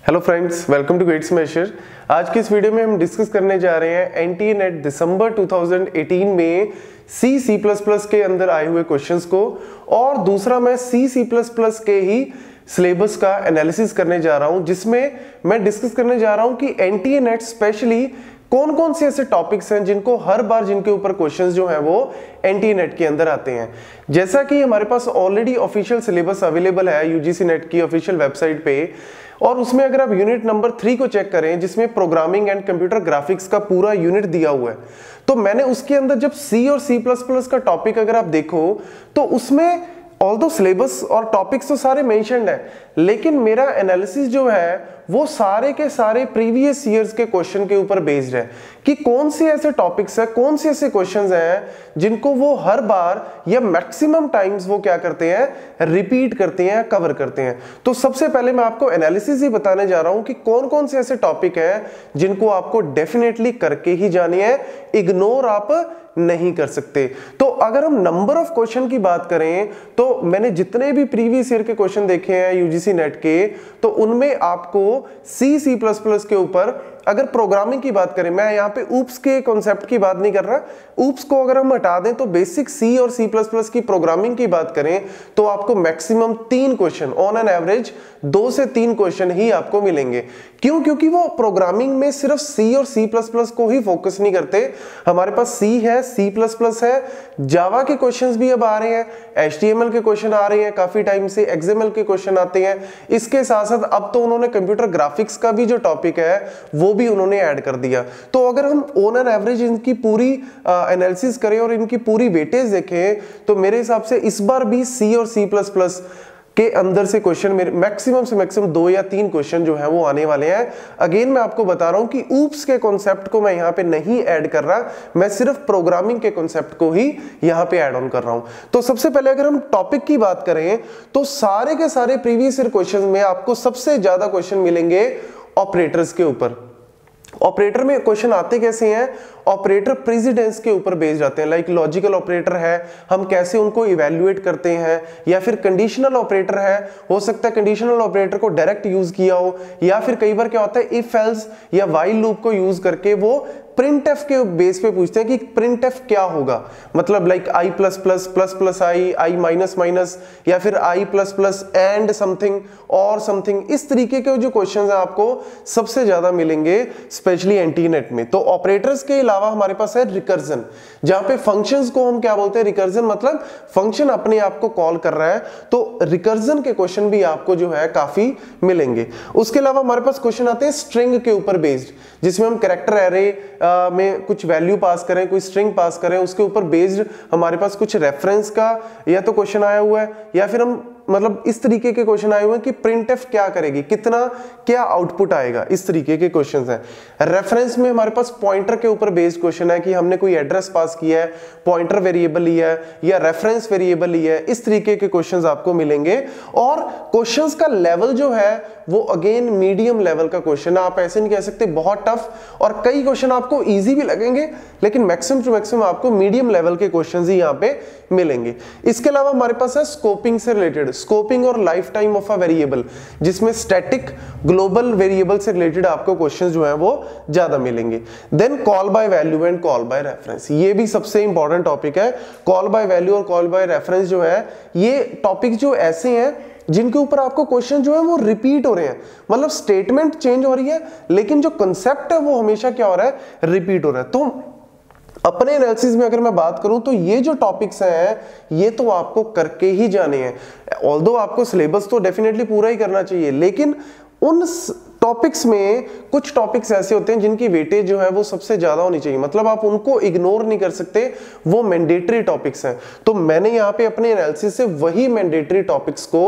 Hello friends, welcome to grade smasher. आज की इस वीडियो में हम डिस्कस करने जा रहे हैं एनटीए नेट दिसंबर 2018 में C++ के अंदर आए हुए क्वेश्चंस को, और दूसरा मैं C++ के ही सिलेबस का एनालिसिस करने जा रहा हूं, जिसमें मैं डिस्कस करने जा रहा हूं कि एनटीए नेट स्पेशली कौन कौन से ऐसे टॉपिक्स हैं जिनको हर बार जिनके ऊपर क्वेश्चंस जो है वो एनटीए नेट के अंदर आते हैं। जैसा कि हमारे पास ऑलरेडी ऑफिशियल सिलेबस अवेलेबल है यूजीसी नेट की ऑफिशियल वेबसाइट पे, और उसमें अगर आप यूनिट नंबर 3 को चेक करें जिसमें प्रोग्रामिंग एंड कंप्यूटर ग्राफिक्स का पूरा यूनिट दिया हुआ है, तो मैंने उसके अंदर जब C और C++ का टॉपिक अगर आप देखो तो उसमें ऑल्दो सिलेबस और टॉपिक्स तो सारे मेंशन्ड है, लेकिन मेरा एनालिसिस जो है वो सारे के सारे प्रीवियस ईयर्स के क्वेश्चन के ऊपर बेस्ड है कि कौन से ऐसे टॉपिक्स है, कौन से ऐसे क्वेश्चंस हैं जिनको वो हर बार या मैक्सिमम टाइम्स वो क्या करते हैं, रिपीट करते हैं, कवर करते हैं। तो सबसे पहले मैं आपको एनालिसिस ही बताने जा रहा हूं कि कौन कौन से ऐसे टॉपिक हैं जिनको आपको डेफिनेटली करके ही जानी है, इग्नोर आप नहीं कर सकते। तो अगर हम नंबर ऑफ क्वेश्चन की बात करें तो मैंने जितने भी प्रीवियस ईयर के क्वेश्चन देखे हैं यूजीसी नेट के, तो उनमें आपको C++ के ऊपर अगर प्रोग्रामिंग की बात करें, मैं यहाँ पे ऊप्स के कॉन्सेप्ट की बात नहीं कर रहा, ऊप्स को अगर हम हटा दें तो बेसिक C और C++ की प्रोग्रामिंग की बात करें तो आपको maximum 3 question, on an average 2 से 3 क्वेश्चन ही आपको मिलेंगे। क्यों? क्योंकि वो प्रोग्रामिंग में सिर्फ C और C++ को ही फोकस नहीं करते, हमारे पास C है, C++ है, जावा के क्वेश्चंस भी अब आ रहे हैं, HTML के क्वेश्चन आ रहे हैं काफी टाइम से, XML के क्वेश्चन आते हैं। इसके साथ साथ अब तो उन्होंने कंप्यूटर ग्राफिक्स का भी जो टॉपिक है वो भी उन्होंने ऐड कर दिया। तो अगर हम ऑन एन एवरेज इनकी पूरी एनालिसिस करें और इनकी पूरी वेटेज देखें तो मेरे हिसाब से इस बार भी C और C++ के अंदर से क्वेश्चन मेरे मैक्सिमम से मैक्सिमम 2 या 3 क्वेश्चन जो है वो आने वाले हैं। अगेन मैं आपको बता रहा हूं कि ऊप्स के कॉन्सेप्ट को मैं यहां पे नहीं ऐड कर रहा, मैं सिर्फ प्रोग्रामिंग के कॉन्सेप्ट को ही यहां पे ऐड ऑन कर रहा हूं। तो सबसे पहले अगर हम टॉपिक की बात करें तो सारे के सारे प्रीवियस ईयर क्वेश्चन में आपको सबसे ज्यादा क्वेश्चन मिलेंगे ऑपरेटर्स के ऊपर। ऑपरेटर में क्वेश्चन आते कैसे हैं? ऑपरेटर प्रेसिडेंस के ऊपर बेस्ड आते हैं, लाइक लॉजिकल ऑपरेटर है, हम कैसे उनको इवैल्यूएट करते हैं, या फिर कंडीशनल ऑपरेटर है, हो सकता है कंडीशनल ऑपरेटर को डायरेक्ट यूज किया हो, या फिर कई बार क्या होता है इफ एल्स या व्हाइल लूप को यूज करके वो प्रिंटफ के बेस पे पूछते हैं कि प्रिंटफ क्या होगा, मतलब like i++, i minus minus, या फिर i++ एंड समथिंग और समथिंग। इस तरीके के जो क्वेश्चंस हैं आपको सबसे ज्यादा मिलेंगे स्पेशली एनटीए नेट में। तो ऑपरेटर्स के अलावा हमारे पास है रिकर्जन, जहां पे फंक्शंस को हम क्या बोलते हैं, रिकर्जन मतलब फंक्शन अपने आप को कॉल कर रहा है, तो रिकर्जन के क्वेश्चन भी आपको जो है काफी मिलेंगे। उसके अलावा हमारे पास क्वेश्चन आते हैं स्ट्रिंग के ऊपर बेस्ड, जिसमें हम कैरेक्टर एरे में कुछ वैल्यू पास करें, कोई स्ट्रिंग पास करें, उसके ऊपर बेस्ड हमारे पास कुछ रेफरेंस का या तो क्वेश्चन आया हुआ है, या फिर हम मतलब इस तरीके के क्वेश्चन आए हुए हैं कि प्रिंटफ क्या करेगी, कितना क्या आउटपुट आएगा, इस तरीके के क्वेश्चंस हैं। रेफरेंस में हमारे पास पॉइंटर के ऊपर बेस्ड क्वेश्चन है कि हमने कोई एड्रेस पास किया है, पॉइंटर वेरिएबल लिया है या रेफरेंस वेरिएबल लिया है, इस तरीके के क्वेश्चंस आपको मिलेंगे। और क्वेश्चंस का लेवल जो है वो अगेन मीडियम लेवल का क्वेश्चन है, आप ऐसे नहीं कह सकते बहुत टफ, और कई क्वेश्चन आपको इजी भी लगेंगे, लेकिन मैक्सिमम टू मैक्सिमम आपको मीडियम लेवल के क्वेश्चंस ही यहाँ पे मिलेंगे। इसके अलावा हमारे पास है स्कोपिंग से रिलेटेड, स्कोपिंग और life time of a variable, जिसमें स्टैटिक ग्लोबल वेरिएबल से रिलेटेड आपको क्वेश्चंस जो हैं वो ज्यादा मिलेंगे। Then call by value and call by reference, ये भी सबसे इंपॉर्टेंट टॉपिक है। कॉल बाय वैल्यू और कॉल बाय रेफरेंस जो है, ये टॉपिक जो ऐसे हैं जिनके ऊपर आपको क्वेश्चन जो है वो रिपीट हो रहे हैं, मतलब स्टेटमेंट चेंज हो रही है लेकिन जो कंसेप्ट है वो हमेशा क्या हो रहा है, रिपीट हो रहा है। तो अपने एनालिसिस में अगर मैं बात करूं तो ये जो टॉपिक्स हैं ये तो आपको करके ही जाने हैं। ऑल्दो आपको सिलेबस तो डेफिनेटली पूरा ही करना चाहिए, लेकिन उन टॉपिक्स में कुछ टॉपिक्स ऐसे होते हैं जिनकी वेटेज जो है वो सबसे ज्यादा होनी चाहिए, मतलब आप उनको इग्नोर नहीं कर सकते, वो मैंडेटरी टॉपिक्स हैं। तो मैंने यहाँ पे अपने एनालिसिस से वही मैंडेटरी टॉपिक्स को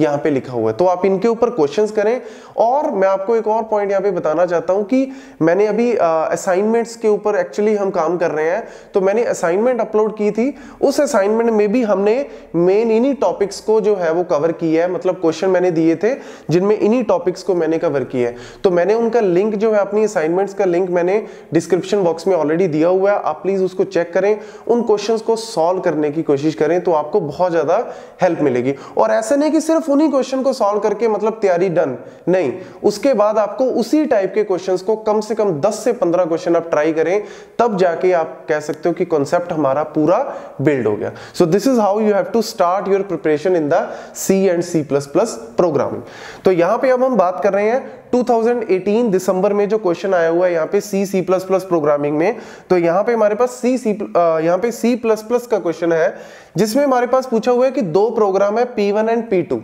यहाँ पे लिखा हुआ है, तो आप इनके ऊपर क्वेश्चंस करें। और मैं आपको एक और पॉइंट यहाँ पे बताना चाहता हूँ कि मैंने अभी असाइनमेंट्स के ऊपर एक्चुअली हम काम कर रहे हैं, तो मैंने असाइनमेंट अपलोड की थी, उस असाइनमेंट में भी हमने मेन इन्हीं टॉपिक्स को जो है वो कवर किया है, मतलब क्वेश्चन मैंने दिए थे जिनमें इन्हीं टॉपिक्स को मैंने कवर किया। है। तो मैंने उनका लिंक जो है, अपनी असाइनमेंट्स का लिंक मैंने डिस्क्रिप्शन बॉक्स में ऑलरेडी दिया हुआ है, आप प्लीज उसको चेक करें, उन क्वेश्चंस को सॉल्व करने की कोशिश करें, तो आपको बहुत ज्यादा हेल्प मिलेगी। और ऐसा नहीं कि सिर्फ उन्हीं क्वेश्चन को सॉल्व करके मतलब तैयारी डन, नहीं, उसके बाद आपको उसी टाइप के क्वेश्चंस को कम से कम 10 से 15 क्वेश्चन आप ट्राई करें, तब जाके आप कह सकते हो कि कॉन्सेप्ट हमारा पूरा बिल्ड हो गया। So this is how you have to start your preparation in the C and C plus plus programming. तो यहां पे अब हम बात कर रहे हैं 2018 दिसंबर में जो क्वेश्चन आया हुआ है यहाँ पे सी प्लस प्लस प्रोग्रामिंग में। तो यहाँ पे हमारे पास यहाँ पे सी प्लस प्लस का क्वेश्चन है, जिसमें हमारे पास पूछा हुआ है कि दो प्रोग्राम है P1 एंड P2,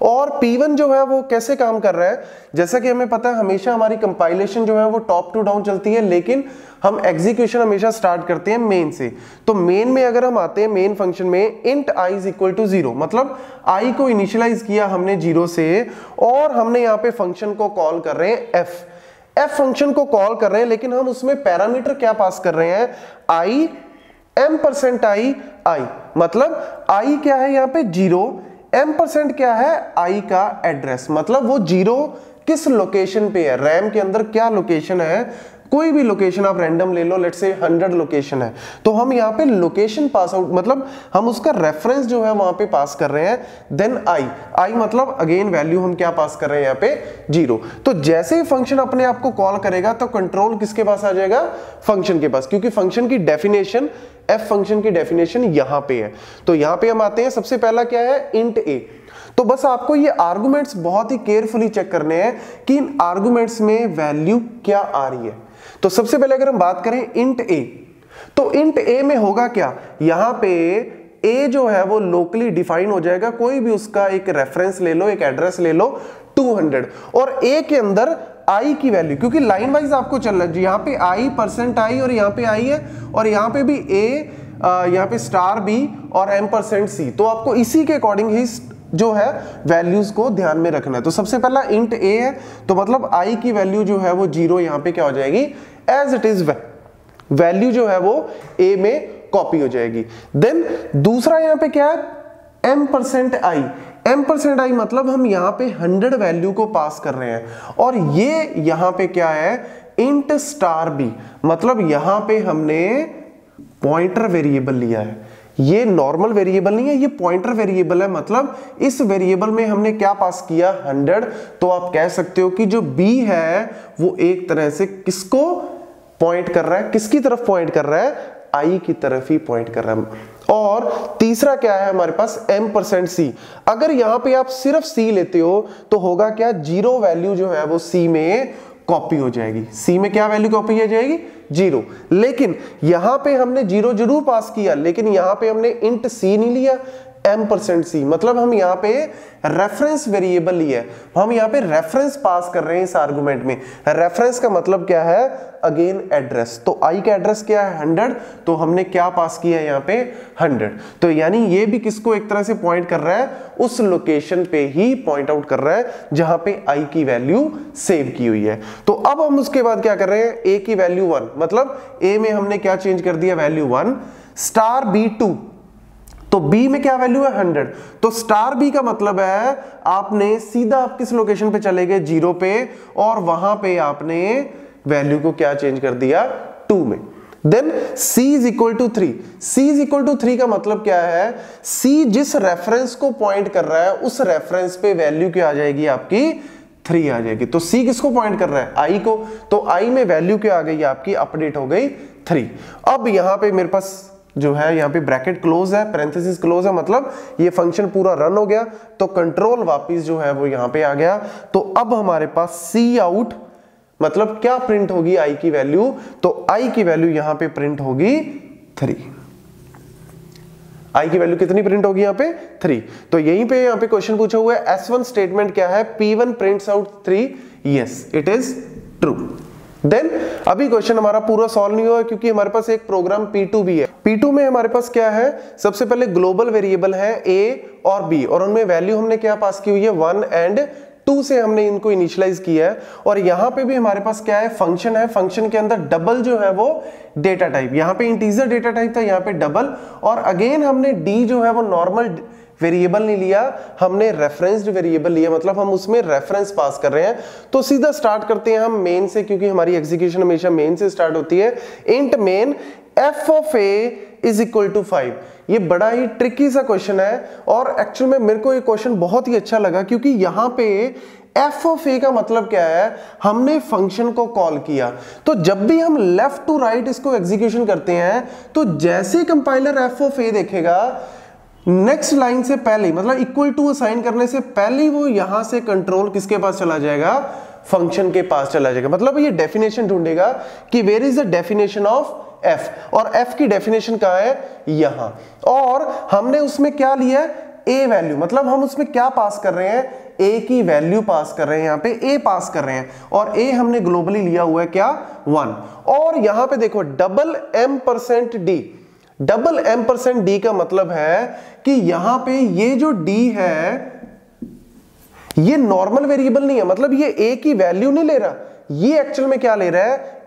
और P1 जो है वो कैसे काम कर रहा है। जैसा कि हमें पता है हमेशा हमारी कंपाइलेशन जो है वो टॉप टू डाउन चलती है, लेकिन हम एग्जीक्यूशन हमेशा स्टार्ट करते हैं मेन से। तो मेन में अगर हम आते हैं मेन फंक्शन में, int i is equal to 0, मतलब i को इनिशियलाइज किया हमने 0 से, और हमने यहाँ पे फंक्शन को कॉल कर रहे हैं f फंक्शन को कॉल कर रहे हैं, लेकिन हम उसमें पैरामीटर क्या पास कर रहे हैं, i m%i, मतलब i क्या है यहाँ पे 0, m% क्या है i का एड्रेस, मतलब वो 0 किस लोकेशन पे है, रैम के अंदर क्या लोकेशन है, कोई भी लोकेशन आप रैंडम ले लो, लेट्स से 100 लोकेशन है, तो हम यहाँ पे लोकेशन पास आउट, मतलब हम उसका रेफरेंस जो है वहां पे पास कर रहे हैं। देन i मतलब अगेन वैल्यू हम क्या पास कर रहे हैं यहाँ पे 0। तो जैसे ही फंक्शन अपने आप को कॉल करेगा तो कंट्रोल किसके पास आ जाएगा, फंक्शन के पास, क्योंकि फंक्शन की डेफिनेशन, f फंक्शन की डेफिनेशन यहाँ पे है। तो यहाँ पे हम आते हैं, सबसे पहला क्या है, इंट a। तो बस आपको ये आर्गुमेंट्स बहुत ही केयरफुली चेक करने हैं कि इन आर्गुमेंट्स में वैल्यू क्या आ रही है। तो सबसे पहले अगर हम बात करें इंट a, तो इंट a में होगा क्या, यहां पे a जो है वो लोकली डिफाइन हो जाएगा, कोई भी उसका एक रेफरेंस ले लो, एक एड्रेस ले लो 200, और a के अंदर i की वैल्यू, क्योंकि लाइन वाइज आपको चलना है, यहाँ पे i% और यहाँ पे i है, और यहाँ पे भी a, यहाँ पे स्टार b और m%c, तो आपको इसी के अकॉर्डिंग ही जो है वैल्यूज को ध्यान में रखना है। तो सबसे पहला इंट a है, तो मतलब i की वैल्यू जो है वो 0 यहाँ पे क्या हो जाएगी, एज इट इज वैल्यू जो है वो a में कॉपी हो जाएगी। देन दूसरा यहाँ पे क्या है, m%i मतलब हम यहाँ पे 100 वैल्यू को पास कर रहे हैं, और ये यहाँ पे क्या है, इंट स्टार b, मतलब यहाँ पे हमने पॉइंटर वेरिएबल लिया है, ये नॉर्मल वेरिएबल नहीं है, ये पॉइंटर वेरिएबल है, मतलब इस वेरिएबल में हमने क्या पास किया, 100। तो आप कह सकते हो कि जो b है वो एक तरह से किसको पॉइंट कर रहा है, किसकी तरफ पॉइंट कर रहा है, i की तरफ ही पॉइंट कर रहा है। और तीसरा क्या है हमारे पास, m%c। अगर यहां पे आप सिर्फ c लेते हो तो होगा क्या, 0 वैल्यू जो है वो c में कॉपी हो जाएगी, c में क्या वैल्यू कॉपी हो जाएगी, 0। लेकिन यहां पे हमने 0 जरूर पास किया, लेकिन यहां पे हमने इंट c नहीं लिया, m%c, मतलब हम यहाँ पे रेफरेंस वेरिएबल लिया है, हम यहाँ पे रेफरेंस पास कर रहे हैं इस आर्गुमेंट में। रेफरेंस का मतलब क्या है, अगेन एड्रेस, तो i का एड्रेस क्या है 100, तो हमने क्या पास किया है यहाँ पे 100। तो यानी ये भी किसको एक तरह से पॉइंट कर रहा है, उस लोकेशन पे ही पॉइंट आउट कर रहा है जहां पे i की वैल्यू सेव की हुई है। तो अब हम उसके बाद क्या कर रहे हैं, a की वैल्यू 1, मतलब a में हमने क्या चेंज कर दिया, वैल्यू 1, स्टार b 2, तो b में क्या वैल्यू है 100, तो स्टार b का मतलब है आपने सीधा आप किस लोकेशन पे चले गए, 0 पे, और वहां पे आपने वैल्यू को क्या चेंज कर दिया, 2 में। Then c is equal to 3, c is equal to 3 का मतलब क्या है, c जिस रेफरेंस को पॉइंट कर रहा है उस रेफरेंस पे वैल्यू क्या आ जाएगी, आपकी 3 आ जाएगी। तो c किसको पॉइंट कर रहा है, i को, तो i में वैल्यू क्या आ गई आपकी, अपडेट हो गई 3। अब यहां पे मेरे पास जो है यहाँ पे ब्रैकेट क्लोज है, पैरेंथेसिस क्लोज है, मतलब ये फंक्शन पूरा रन हो गया, तो कंट्रोल वापस जो है वो यहाँ पे आ गया। तो अब हमारे पास सी आउट मतलब क्या प्रिंट होगी, i की वैल्यू, तो i की वैल्यू यहाँ पे प्रिंट होगी 3। i की वैल्यू कितनी प्रिंट होगी यहाँ पे, 3। तो यहीं पे यहाँ पे क्वेश्चन पूछा हुआ है, S1 स्टेटमेंट क्या है, P1 prints out 3, yes it is true. Then अभी क्वेश्चन हमारा पूरा सॉल्व नहीं हुआ क्योंकि हमारे पास एक प्रोग्राम P2 भी है। P2 में हमारे पास क्या है, सबसे पहले ग्लोबल वेरिएबल है a और b, और उनमें वैल्यू हमने क्या पास की हुई है, 1 एंड 2 से हमने इनको इनिशियलाइज किया है। और यहाँ पे भी हमारे पास क्या है, फंक्शन है, फंक्शन के अंदर डबल जो है वो डेटा टाइप, यहाँ पे इंटीजर डेटा टाइप था, यहाँ पे डबल, और अगेन हमने d जो है वो नॉर्मल वेरिएबल नहीं लिया, हमने रेफरेंस्ड वेरिएबल लिया, मतलब हम उसमें रेफरेंस पास कर रहे हैं। तो सीधा स्टार्ट करते हैं हम मेन से, क्योंकि हमारी एग्जीक्यूशन हमेशा मेन से स्टार्ट होती है। Int main f of a is equal to 5। ये बड़ा ही ट्रिकी सा क्वेश्चन है और एक्चुअल में मेरे को ये क्वेश्चन बहुत ही अच्छा लगा, क्योंकि यहाँ पे f ऑफ a का मतलब क्या है, हमने फंक्शन को कॉल किया। तो जब भी हम लेफ्ट टू राइट इसको एग्जीक्यूशन करते हैं, तो जैसे कंपाइलर f ऑफ a देखेगा, नेक्स्ट लाइन से पहले, मतलब इक्वल टू असाइन करने से पहले वो यहां से कंट्रोल किसके पास चला जाएगा, फंक्शन के पास चला जाएगा। मतलब ये डेफिनेशन ढूंढेगा कि where is the definition of f, और f की डेफिनेशन कहां है, यहां। और हमने उसमें क्या लिया है, a वैल्यू, मतलब हम उसमें क्या पास कर रहे हैं, a की वैल्यू पास कर रहे हैं, यहां पे a पास कर रहे हैं, और a हमने ग्लोबली लिया हुआ है क्या, 1। और यहां पे देखो डबल m%d, डबल m%d का मतलब है कि यहां पे ये जो d है ये नॉर्मल वेरिएबल नहीं है, मतलब ये a की वैल्यू नहीं ले रहा, ये एक्चुअल में क्या ले रहा है,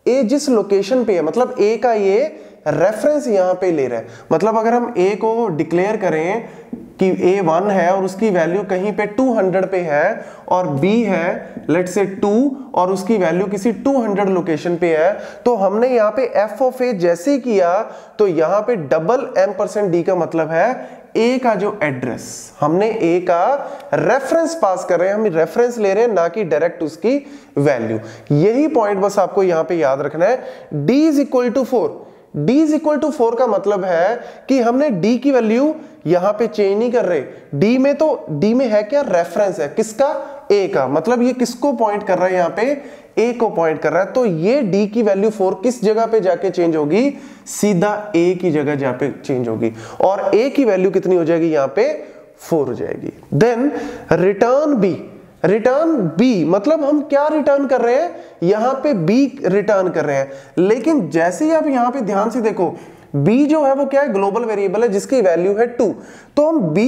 a जिस लोकेशन पे है, मतलब a का ये रेफरेंस यहां पे ले रहा है। मतलब अगर हम a को डिक्लेयर करें कि a 1 है और उसकी वैल्यू कहीं पे 200 पे है, और b है लेट्स से 2 और उसकी वैल्यू किसी 200 लोकेशन पे है, तो हमने यहाँ पे f ऑफ a जैसे किया, तो यहाँ पे डबल m%d का मतलब है a का जो एड्रेस, हमने a का रेफरेंस पास कर रहे हैं, हम रेफरेंस ले रहे हैं, ना कि डायरेक्ट उसकी वैल्यू। यही पॉइंट बस आपको यहाँ पे याद रखना है। d is equal to 4, d is equal to 4 का मतलब है कि हमने d की वैल्यू यहां पे चेंज नहीं कर रहे। d में तो d में है क्या, रेफरेंस है किसका, a का, मतलब ये किसको पॉइंट कर रहा है, यहाँ पे a को पॉइंट कर रहा है। तो ये d की वैल्यू 4 किस जगह पे जाके चेंज होगी, सीधा a की जगह जहां पे चेंज होगी, और a की वैल्यू कितनी हो जाएगी, यहाँ पे 4 हो जाएगी। Then return b, return b मतलब हम क्या रिटर्न कर रहे हैं, यहां पे b रिटर्न कर रहे हैं। लेकिन जैसे ही आप यहां पे ध्यान से देखो, b जो है वो क्या है, ग्लोबल वेरिएबल है जिसकी वैल्यू है 2, तो हम b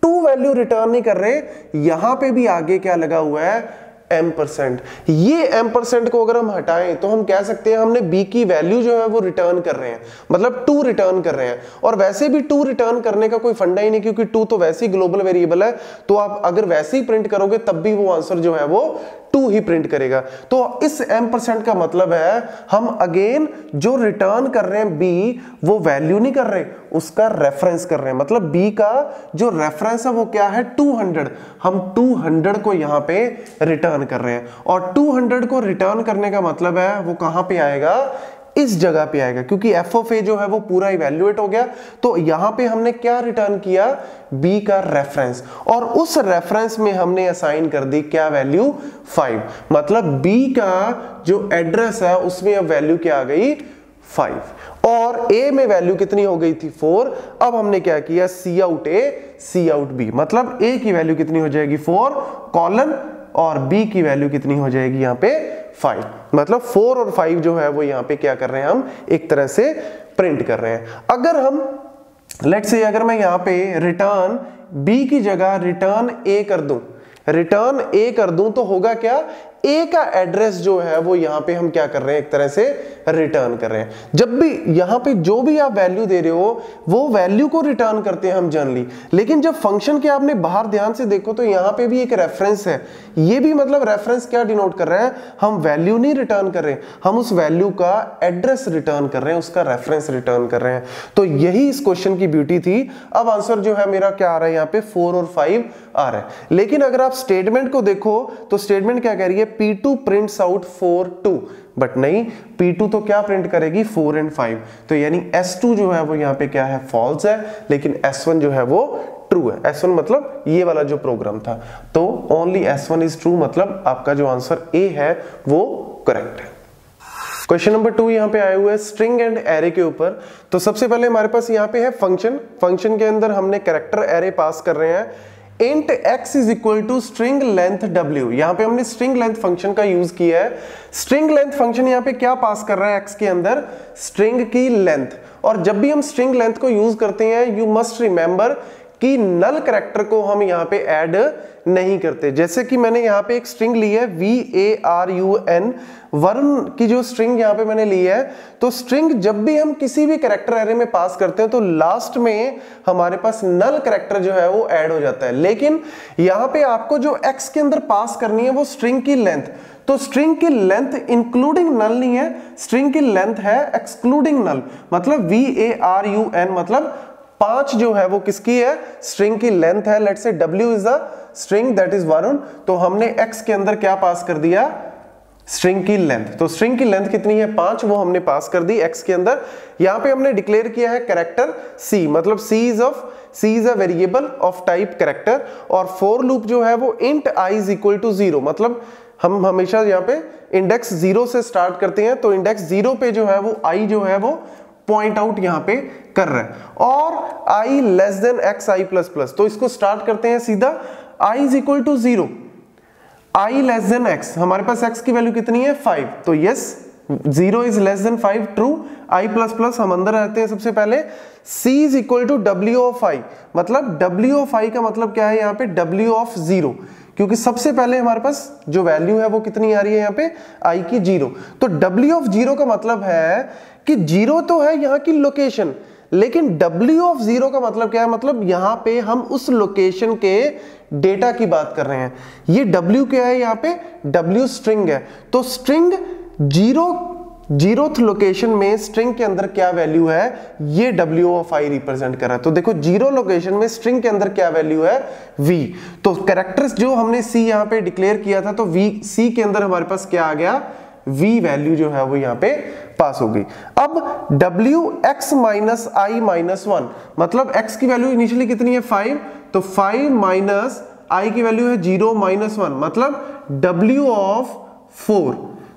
2 वैल्यू रिटर्न नहीं कर रहे, यहां पे भी आगे क्या लगा हुआ है, m%। ये m% को अगर हम हटाएं तो हम कह सकते हैं हमने b की वैल्यू जो है वो रिटर्न कर रहे हैं, मतलब 2 रिटर्न कर रहे हैं। और वैसे भी 2 रिटर्न करने का कोई फंडा ही नहीं, क्योंकि 2 तो वैसे ही ग्लोबल वेरिएबल है, तो आप अगर वैसे ही प्रिंट करोगे तब भी वो आंसर जो है वो 2 ही प्रिंट करेगा। तो इस m% का मतलब है हम अगेन जो रिटर्न कर रहे हैं b, वो वैल्यू नहीं कर रहे, उसका रेफरेंस कर रहे हैं। मतलब b का जो रेफरेंस है वो क्या है, 200, हम 200 को यहाँ पे रिटर्न कर रहे हैं। और 200 को रिटर्न करने का मतलब है वो कहां पे आएगा, इस जगह पे आएगा, क्योंकि f ऑफ a जो है वो पूरा इवैल्यूएट हो गया। तो यहां पे हमने क्या रिटर्न किया, b का रेफरेंस, और उस रेफरेंस में हमने असाइन कर दी क्या वैल्यू, 5। मतलब b का जो एड्रेस है उसमें अब वैल्यू क्या आ गई, 5, और a में वैल्यू कितनी हो गई थी, 4। अब हमने क्या किया, cout a cout b, मतलब a की वैल्यू कितनी हो जाएगी 4 कॉलन, और b की वैल्यू कितनी हो जाएगी यहाँ पे 5। मतलब 4 और 5 जो है वो यहाँ पे क्या कर रहे हैं, हम एक तरह से प्रिंट कर रहे हैं। अगर हम लेट्स से अगर मैं यहाँ पे रिटर्न b की जगह रिटर्न a कर दूं, रिटर्न a कर दूं, तो होगा क्या, a का एड्रेस जो है वो यहाँ पे हम क्या कर रहे हैं, एक तरह से रिटर्न कर रहे हैं। जब भी यहाँ पे जो भी आप वैल्यू दे रहे हो वो वैल्यू को रिटर्न करते हैं हम जनरली, लेकिन जब फंक्शन के आपने बाहर ध्यान से देखो तो यहाँ पे भी एक रेफरेंस है। ये भी मतलब रेफरेंस क्या डिनोट कर रहा है, हम वैल्यू नहीं रिटर्न कर रहे, हम उस वैल्यू का एड्रेस रिटर्न कर रहे हैं, उसका रेफरेंस रिटर्न कर रहे हैं। तो यही इस क्वेश्चन की ब्यूटी थी। अब आंसर जो है मेरा क्या आ रहा है, यहाँ पे 4 और 5 आ रहा है। लेकिन अगर आप स्टेटमेंट को देखो तो स्टेटमेंट क्या कह रही है, P2 प्रिंट्स आउट 4 2, बट नहीं, P2 तो क्या प्रिंट करेगी, 4 एंड 5। तो यानी S2 जो है वो यहाँ पे क्या है, फॉल्स है, लेकिन S1 जो है वो ट्रू है। S1 मतलब ये वाला जो प्रोग्राम था, तो ओनली S1 इज ट्रू, मतलब आपका जो आंसर A है वो करेक्ट है। क्वेश्चन नंबर 2 यहाँ पे आए हुए स्ट्रिंग एंड एरे के ऊपर। तो सबसे पहले हमारे पास यहाँ पे है फंक्शन, फंक्शन के अंदर हमने कैरेक्टर एरे पास कर रहे हैं। int x is equal to string length w, यहाँ पे हमने स्ट्रिंग लेंथ फंक्शन का यूज किया है। स्ट्रिंग लेंथ फंक्शन यहाँ पे क्या पास कर रहा है, x के अंदर स्ट्रिंग की लेंथ। और जब भी हम स्ट्रिंग लेंथ को यूज करते हैं, यू मस्ट रिमेंबर कि नल कैरेक्टर को हम यहाँ पे ऐड नहीं करते। जैसे कि मैंने यहाँ पे एक स्ट्रिंग ली है VARUN, वरुण की जो स्ट्रिंग यहाँ पे मैंने ली है, तो स्ट्रिंग जब भी हम किसी भी कैरेक्टर एरे में पास करते हैं तो लास्ट में हमारे पास नल कैरेक्टर जो है वो ऐड हो जाता है। लेकिन यहाँ पे आपको जो x के अंदर पास करनी है वो स्ट्रिंग की लेंथ, तो स्ट्रिंग की लेंथ इंक्लूडिंग नल नहीं है, स्ट्रिंग की लेंथ है एक्सक्लूडिंग नल। मतलब VARUN मतलब 5 जो है वो किसकी है, स्ट्रिंग की लेंथ है। Let's say W is the string that is Varun, तो हमने x के अंदर क्या पास कर दिया, स्ट्रिंग की लेंथ। तो स्ट्रिंग की लेंथ कितनी है 5, वो हमने पास कर दी x के अंदर। यहां पे हमने डिक्लेयर किया है कैरेक्टर c, मतलब c is a variable of type character. और फॉर लूप जो है वो int I is equal to 0, मतलब हम हमेशा यहाँ पे इंडेक्स 0 से स्टार्ट करते हैं, तो इंडेक्स 0 पे जो है वो i जो है वो पॉइंट आउट यहाँ पे कर रहा है। और i less than x i plus plus, तो इसको स्टार्ट करते हैं सीधा i is equal to 0, i less than x, हमारे पास x की वैल्यू कितनी है 5, तो yes 0 is less than 5 true. i plus plus हम अंदर रहते हैं सबसे पहले। c is equal to w of i, मतलब w ऑफ i का मतलब क्या है यहाँ पे w ऑफ 0, क्योंकि सबसे पहले हमारे पास जो वैल्यू है वो कितनी आ रही है यहाँ पे i की 0। तो w ऑफ 0 का मतलब है कि 0 तो है यहाँ की लोकेशन, लेकिन w ऑफ 0 का मतलब क्या है, मतलब यहाँ पे हम उस लोकेशन के डेटा की बात कर रहे हैं। ये w क्या है यहाँ पे, w स्ट्रिंग है, तो स्ट्रिंग 0th लोकेशन में स्ट्रिंग के अंदर क्या वैल्यू है, ये w ऑफ i रिप्रेजेंट कर रहा है। तो देखो 0 लोकेशन में स्ट्रिंग के अंदर क्या वैल्यू है v, तो कैरेक्टर्स जो हमने c यहाँ पे डिक्लेयर किया था, तो c के अंदर हमारे पास क्या आ गया, v वैल्यू जो है वो यहाँ पे पास हो गई। अब w x minus i minus 1, मतलब x की वैल्यू इनिशियली कितनी है 5, तो 5 माइनस i की वैल्यू है 0 माइनस 1, मतलब w ऑफ 4।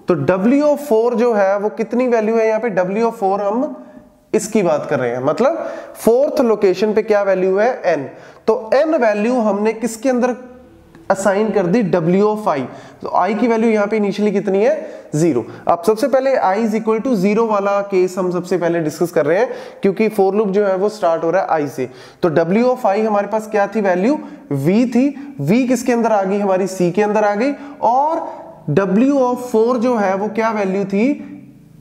तो w ऑफ 4 जो है वो कितनी वैल्यू है यहाँ पे, w ऑफ 4 हम इसकी बात कर रहे हैं, मतलब 4th लोकेशन पे क्या वैल्यू है n, तो n वैल्यू हमने किसके अंदर असाइन कर दी, w ऑफ i, तो i की वैल्यू यहाँ पे इनिशियली कितनी है 0। अब सबसे पहले i इज इक्वल टू 0 वाला केस हम सबसे पहले डिस्कस कर रहे हैं, क्योंकि फॉर लूप जो है वो स्टार्ट हो रहा है i से। तो w ऑफ i हमारे पास क्या थी वैल्यू, v थी, v किसके अंदर आ गई, हमारी c के अंदर आ गई, और w ऑफ 4 जो है वो क्या वैल्यू थी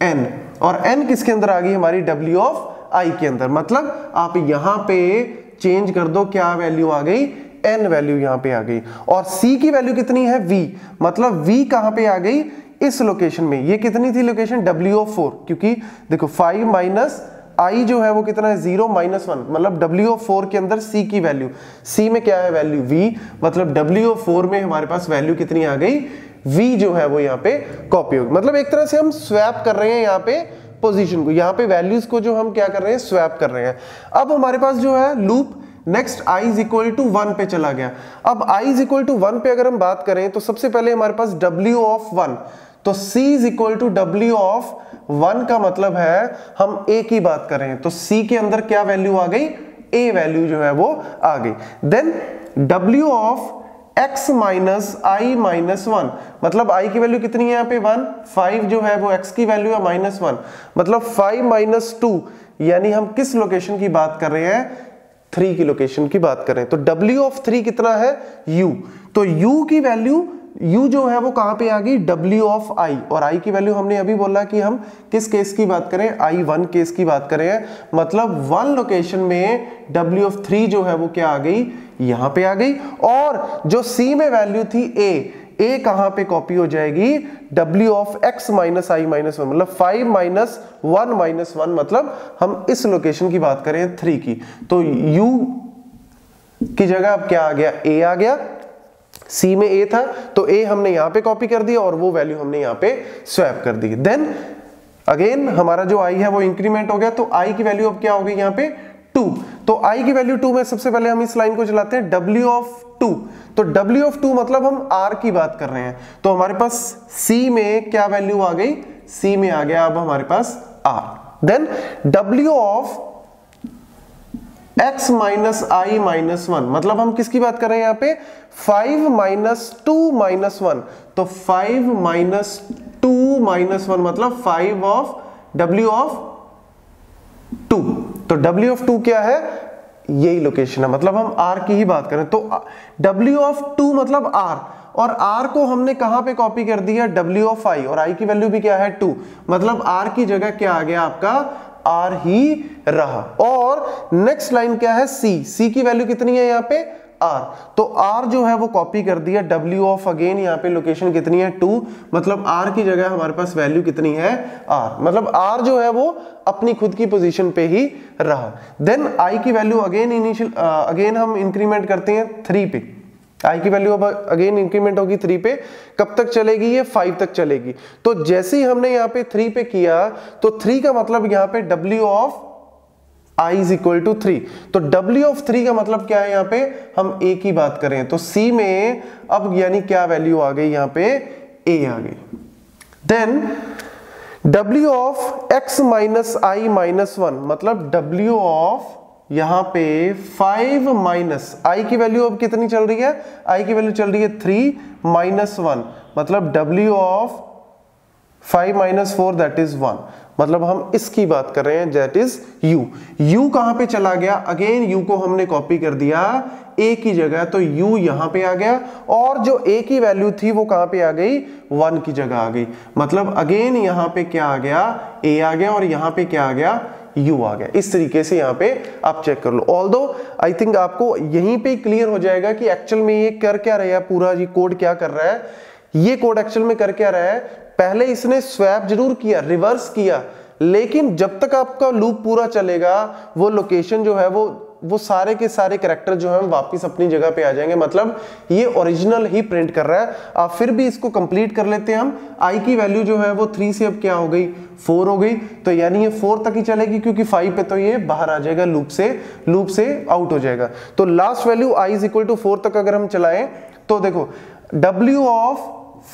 n, और n किसके अंदर आ गई, हमारी w ऑफ i के अंदर। मतलब आप यहां पे चेंज कर दो, क्या वैल्यू आ गई, n वैल्यू यहां पे आ गई, और c की वैल्यू कितनी है v, मतलब v कहां पे आ गई, इस लोकेशन में। ये कितनी थी लोकेशन, w ऑफ 4, क्योंकि देखो 5 माइनस i जो है वो कितना है 0 माइनस 1, मतलब w ऑफ 4 के अंदर c की वैल्यू, c में क्या है वैल्यू v, मतलब w ऑफ 4 में हमारे पास वैल्यू कितनी आ गई, v जो है वो यहाँ पे कॉपी होगी। मतलब एक तरह से हम स्वैप कर रहे हैं यहाँ पे पोजीशन को, यहाँ पे वैल्यूज को जो हम क्या कर रहे हैं, स्वैप कर रहे हैं। अब हमारे पास जो है loop next i is equal to 1 पे चला गया। अब i इज इक्वल टू 1 पे अगर हम बात करें तो सबसे पहले हमारे पास w ऑफ 1, तो c is equal to w of 1 का मतलब है हम a की बात कर रहे हैं, तो c के अंदर क्या वैल्यू आ गई, a वैल्यू जो है वो आ गई। Then w of x minus i minus 1, मतलब i की वैल्यू कितनी है यहाँ पे 1, 5 जो है वो x की वैल्यू है माइनस 1, मतलब 5 माइनस 2, यानी हम किस लोकेशन की बात कर रहे हैं, 3 की लोकेशन की बात करें। तो w ऑफ 3 कितना है u, तो u की वैल्यू, u जो है वो कहां पे आ गई, w ऑफ i, और i की वैल्यू हमने अभी बोला कि हम किस केस की बात करें, i1 केस की बात करें, मतलब 1 लोकेशन में w ऑफ 3 जो है वो क्या आ गई, यहां पे आ गई। और जो c में वैल्यू थी a कहां पे कॉपी हो जाएगी, w of x minus i minus 1, मतलब 5 माइनस 1 माइनस 1, मतलब हम इस लोकेशन की बात करें 3 की, तो u की जगह अब क्या आ गया, a आ गया, c में a था तो a हमने यहां पे कॉपी कर दिया और वो वैल्यू हमने यहां पे स्वैप कर दी। देन अगेन हमारा जो i है वो इंक्रीमेंट हो गया, तो i की वैल्यू अब क्या हो गई यहाँ पे 2, तो i की वैल्यू 2 में सबसे पहले हम इस लाइन को चलाते हैं w ऑफ 2, तो w ऑफ 2 मतलब हम r की बात कर रहे हैं, तो हमारे पास c में क्या वैल्यू आ गई, c में आ गया अब हमारे पास r। Then w of x minus i minus 1, मतलब हम किसकी बात कर रहे हैं यहाँ पे, 5 माइनस 2 माइनस 1, तो 5 माइनस 2 माइनस 1 मतलब 5 ऑफ w ऑफ 2, तो w ऑफ 2 क्या है, यही लोकेशन है, मतलब हम r की ही बात करें तो w ऑफ 2 मतलब r, और r को हमने कहां पे कॉपी कर दिया, w ऑफ i, और i की वैल्यू भी क्या है 2, मतलब r की जगह क्या आ गया आपका r ही रहा। और नेक्स्ट लाइन क्या है c की वैल्यू कितनी है यहाँ पे r, तो r जो है वो कॉपी कर दिया w ऑफ अगेन यहाँ पे लोकेशन कितनी है 2, मतलब r की जगह हमारे पास वैल्यू कितनी है r, मतलब r जो है वो अपनी खुद की पोजीशन पे ही रहा। देन i की वैल्यू अगेन हम इंक्रीमेंट करते हैं 3 पे, i की वैल्यू अब अगेन इंक्रीमेंट होगी 3 पे, कब तक चलेगी ये 5 तक चलेगी। तो जैसे ही हमने यहाँ पे 3 पे किया तो 3 का मतलब यहाँ पे w of i is equal to 3, तो w ऑफ 3 का मतलब क्या है, यहाँ पे हम a की बात करें तो c में अब यानी क्या वैल्यू आ गई, यहाँ पे a आ गई। Then w of x minus i minus 1, मतलब w ऑफ यहां पे 5 माइनस i की वैल्यू अब कितनी चल रही है, i की वैल्यू चल रही है 3 माइनस 1, मतलब w of 5 minus 4 that is 1, मतलब हम इसकी बात कर रहे हैं दैट इज u कहां पे चला गया, अगेन u को हमने कॉपी कर दिया a की जगह, तो u यहां पे आ गया, और जो a की वैल्यू थी वो कहां पे आ गई 1 की जगह आ गई, मतलब अगेन यहां पे क्या आ गया a आ गया, और यहां पे क्या आ गया u आ गया। इस तरीके से यहाँ पे आप चेक कर लो। ऑल्दो आई थिंक आपको यहीं पे क्लियर हो जाएगा कि एक्चुअल में ये कर क्या रहा है, पूरा ये कोड क्या कर रहा है, ये कोड एक्चुअल में कर क्या रहा है, पहले इसने स्वैप जरूर किया, रिवर्स किया, लेकिन जब तक आपका लूप पूरा चलेगा वो लोकेशन जो है वो सारे के सारे कैरेक्टर जो है वापस अपनी जगह पे आ जाएंगे, मतलब ये ओरिजिनल ही प्रिंट कर रहा है। अब फिर भी इसको कंप्लीट कर लेते हैं हम। i की वैल्यू जो है वो 3 से अब क्या हो गई 4 हो गई, तो यानी ये 4 तक ही चलेगी, क्योंकि 5 पे तो ये बाहर आ जाएगा, लूप से आउट हो जाएगा। तो last value i is equal to 4 तक अगर हम चलाएं तो देखो w ऑफ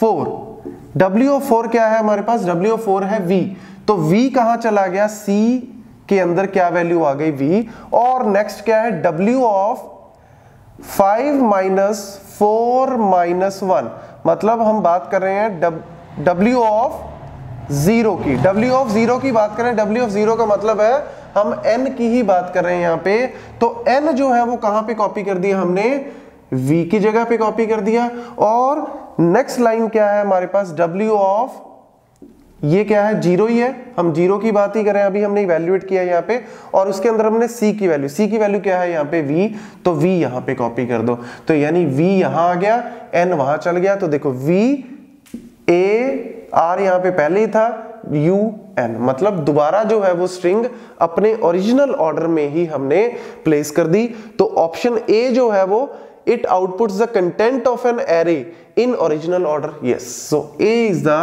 4 क्या है हमारे पास, w ऑफ 4 है v, तो v कहां चला गया, c के अंदर क्या वैल्यू आ गई v, और नेक्स्ट क्या है w ऑफ 5 माइनस 4 माइनस 1, मतलब हम बात कर रहे हैं w ऑफ 0 की, w ऑफ 0 की बात करें, w ऑफ 0 का मतलब है हम n की ही बात कर रहे हैं यहाँ पे, तो n जो है वो कहां पे कॉपी कर दिया हमने, v की जगह पे कॉपी कर दिया। और नेक्स्ट लाइन क्या है हमारे पास, w ऑफ ये क्या है 0 ही है, हम 0 की बात ही करें, अभी हमने इवैल्यूएट किया यहाँ पे, और उसके अंदर हमने c की वैल्यू क्या है यहाँ पे v, तो v यहाँ पे कॉपी कर दो, तो यानी v यहाँ आ गया, n वहां चल गया, तो देखो v a r यहाँ पे पहले ही था, u n, मतलब दोबारा जो है वो स्ट्रिंग अपने ओरिजिनल ऑर्डर में ही हमने प्लेस कर दी। तो ऑप्शन a जो है वो it outputs the content of an array in original order, yes, so a is the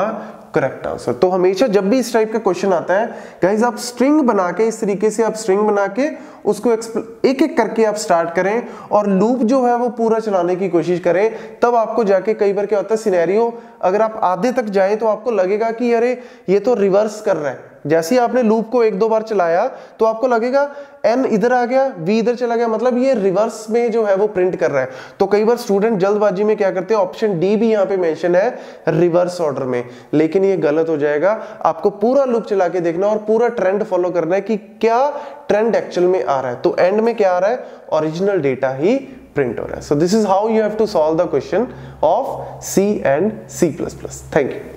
correct answer. तो हमेशा जब भी इस टाइप का क्वेश्चन आता है गाइस, आप स्ट्रिंग बना के, इस तरीके से आप स्ट्रिंग बना के उसको एक एक करके आप स्टार्ट करें और लूप जो है वो पूरा चलाने की कोशिश करें, तब आपको जाके कई बार क्या होता है सिनेरियो, अगर आप आधे तक जाएं तो आपको लगेगा कि अरे ये तो रिवर्स कर रहा है। जैसे ही आपने लूप को 1-2 बार चलाया तो आपको लगेगा n इधर आ गया, v इधर चला गया, मतलब ये रिवर्स में जो है वो प्रिंट कर रहा है। तो कई बार स्टूडेंट जल्दबाजी में क्या करते हैं, ऑप्शन डी भी यहाँ पे मेंशन है रिवर्स ऑर्डर में, लेकिन ये गलत हो जाएगा। आपको पूरा लूप चला के देखना और पूरा ट्रेंड फॉलो करना है कि क्या ट्रेंड एक्चुअल में आ रहा है। तो एंड में क्या आ रहा है, ओरिजिनल डेटा ही प्रिंट हो रहा है। So this is how you have to solve the question of C and C++। Thank you.